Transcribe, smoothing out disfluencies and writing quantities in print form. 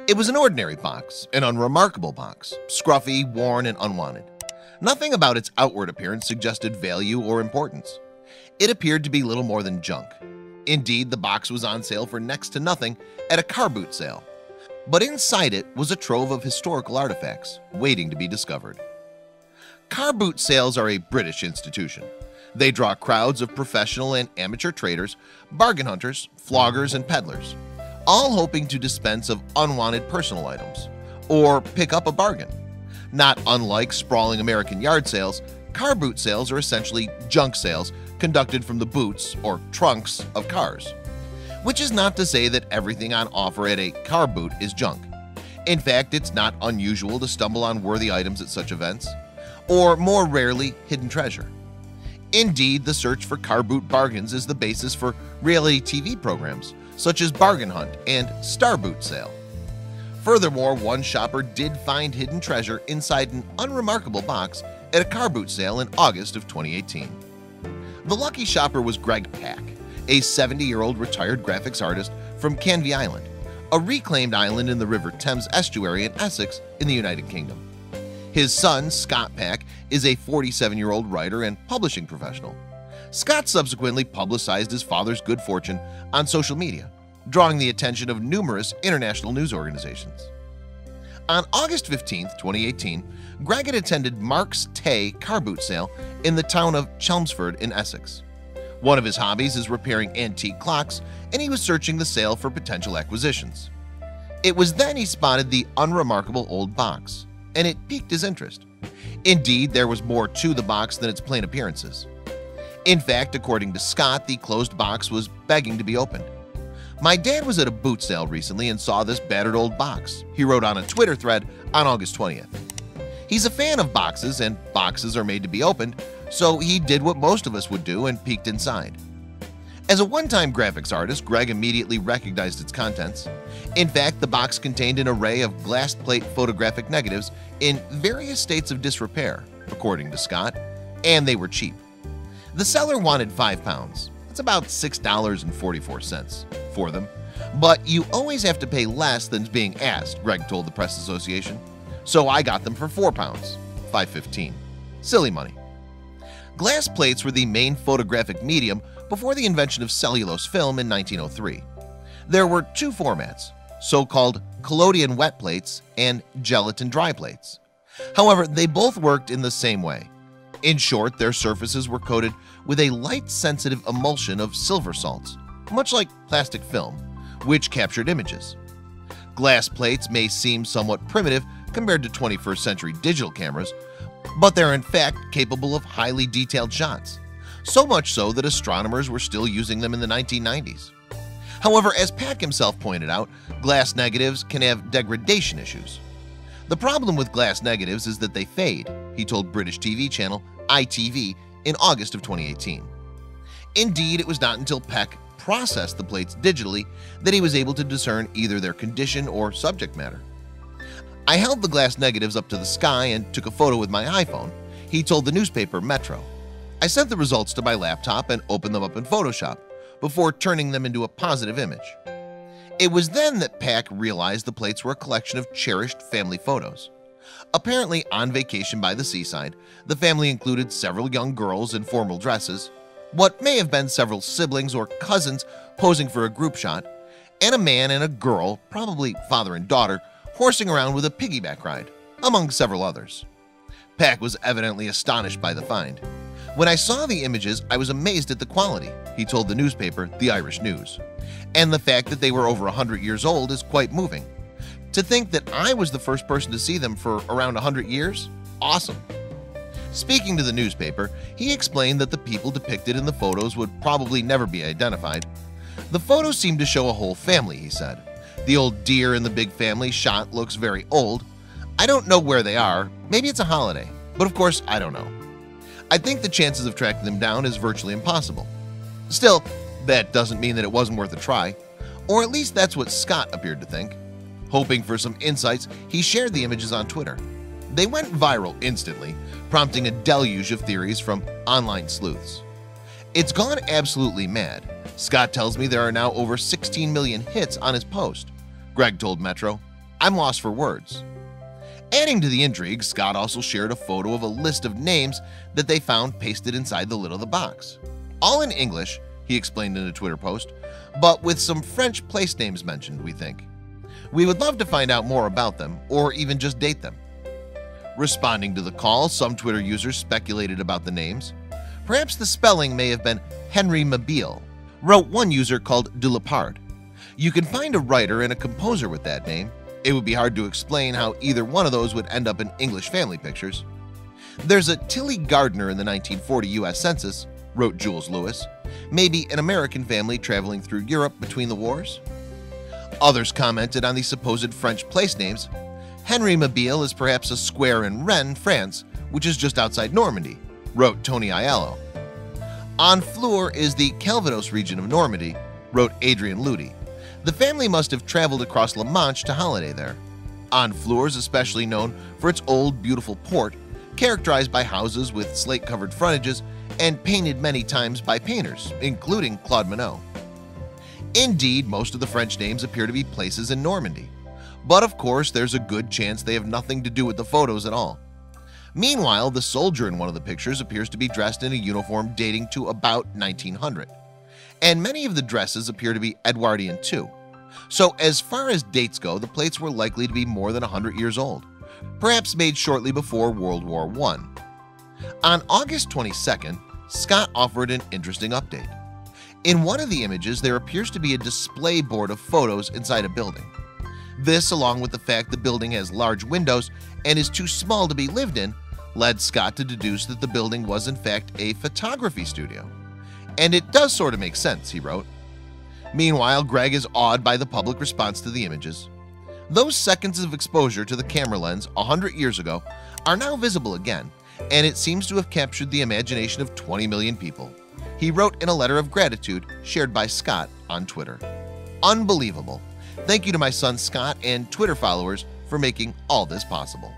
It was an ordinary box, an unremarkable box, scruffy, worn, and unwanted. Nothing about its outward appearance suggested value or importance. It appeared to be little more than junk. Indeed, the box was on sale for next to nothing at a car boot sale. But inside it was a trove of historical artifacts waiting to be discovered. Car boot sales are a British institution. They draw crowds of professional and amateur traders, bargain hunters, floggers, and peddlers, all hoping to dispense of unwanted personal items or pick up a bargain. Not unlike sprawling American yard sales, car boot sales are essentially junk sales conducted from the boots or trunks of cars. Which is not to say that everything on offer at a car boot is junk. In fact, it's not unusual to stumble on worthy items at such events, or more rarely, hidden treasure. Indeed, the search for car boot bargains is the basis for reality TV programs such as Bargain Hunt and Star Boot Sale. Furthermore, one shopper did find hidden treasure inside an unremarkable box at a car boot sale in August of 2018. The lucky shopper was Greg Pack, a 70-year-old retired graphics artist from Canvey Island, a reclaimed island in the River Thames estuary in Essex in the United Kingdom. His son, Scott Pack, is a 47-year-old writer and publishing professional. Scott subsequently publicized his father's good fortune on social media, drawing the attention of numerous international news organizations. On August 15, 2018, Greg had attended Mark's Tay car boot sale in the town of Chelmsford in Essex. One of his hobbies is repairing antique clocks, and he was searching the sale for potential acquisitions. It was then he spotted the unremarkable old box, and it piqued his interest. Indeed, there was more to the box than its plain appearances. In fact, according to Scott, the closed box was begging to be opened. "My dad was at a boot sale recently and saw this battered old box," he wrote on a Twitter thread on August 20th. He's a fan of boxes, and boxes are made to be opened, so he did what most of us would do and peeked inside. As a one-time graphics artist, Greg immediately recognized its contents. In fact, the box contained an array of glass plate photographic negatives in various states of disrepair, according to Scott, and they were cheap. The seller wanted £5. That's about $6.44 for them, but you always have to pay less than's being asked, Greg told the Press Association. So I got them for £4, $5.15. Silly money. Glass plates were the main photographic medium before the invention of cellulose film in 1903. There were two formats, so-called collodion wet plates and gelatin dry plates. However, they both worked in the same way. In short, their surfaces were coated with a light-sensitive emulsion of silver salts, much like plastic film, which captured images. Glass plates may seem somewhat primitive compared to 21st century digital cameras, but they're in fact capable of highly detailed shots, so much so that astronomers were still using them in the 1990s. However, as Pack himself pointed out, glass negatives can have degradation issues. The problem with glass negatives is that they fade, he told British TV channel ITV in August of 2018. Indeed, it was not until Peck processed the plates digitally that he was able to discern either their condition or subject matter. "I held the glass negatives up to the sky and took a photo with my iPhone," he told the newspaper Metro. "I sent the results to my laptop and opened them up in Photoshop before turning them into a positive image." It was then that Pack realized the plates were a collection of cherished family photos. Apparently on vacation by the seaside, the family included several young girls in formal dresses, what may have been several siblings or cousins posing for a group shot, and a man and a girl, probably father and daughter, horsing around with a piggyback ride, among several others. Pack was evidently astonished by the find. "When I saw the images, I was amazed at the quality," he told the newspaper The Irish News. "And the fact that they were over 100 years old is quite moving. To think that I was the first person to see them for around 100 years? Awesome." Speaking to the newspaper, he explained that the people depicted in the photos would probably never be identified. "The photos seem to show a whole family," he said. "The old deer in the big family shot looks very old. I don't know where they are. Maybe it's a holiday, but of course I don't know. I think the chances of tracking them down is virtually impossible. Still, that doesn't mean that it wasn't worth a try, or at least that's what Scott appeared to think. Hoping for some insights, he shared the images on Twitter. They went viral instantly, prompting a deluge of theories from online sleuths. It's gone absolutely mad. Scott tells me there are now over 16 million hits on his post. Greg told Metro, I'm lost for words. Adding to the intrigue, Scott also shared a photo of a list of names that they found pasted inside the lid of the box. All in English, he explained in a Twitter post, but with some French place names mentioned, we think. We would love to find out more about them or even just date them. Responding to the call, some Twitter users speculated about the names. Perhaps the spelling may have been Henry Mabille, wrote one user called Dulapard. You can find a writer and a composer with that name. It would be hard to explain how either one of those would end up in English family pictures. There's a Tilly Gardner in the 1940 US Census, wrote Jules Lewis, maybe an American family traveling through Europe between the wars. Others commented on the supposed French place names. Henry Mabille is perhaps a square in Rennes, France, which is just outside Normandy, wrote Tony Aiello. Honfleur is the Calvados region of Normandy, wrote Adrian Ludi. The family must have traveled across La Manche to holiday there. Honfleur is especially known for its old, beautiful port, characterized by houses with slate-covered frontages and painted many times by painters, including Claude Monet. Indeed, most of the French names appear to be places in Normandy, but of course there's a good chance they have nothing to do with the photos at all. Meanwhile, the soldier in one of the pictures appears to be dressed in a uniform dating to about 1900, and many of the dresses appear to be Edwardian too. So as far as dates go, the plates were likely to be more than 100 years old, perhaps made shortly before World War I. On August 22nd, Scott offered an interesting update. In one of the images, there appears to be a display board of photos inside a building. This, along with the fact the building has large windows and is too small to be lived in, led Scott to deduce that the building was in fact a photography studio. And it does sort of make sense, he wrote. Meanwhile, Greg is awed by the public response to the images. Those seconds of exposure to the camera lens 100 years ago are now visible again, and it seems to have captured the imagination of 20 million people, he wrote in a letter of gratitude shared by Scott on Twitter. Unbelievable. Thank you to my son Scott and Twitter followers for making all this possible.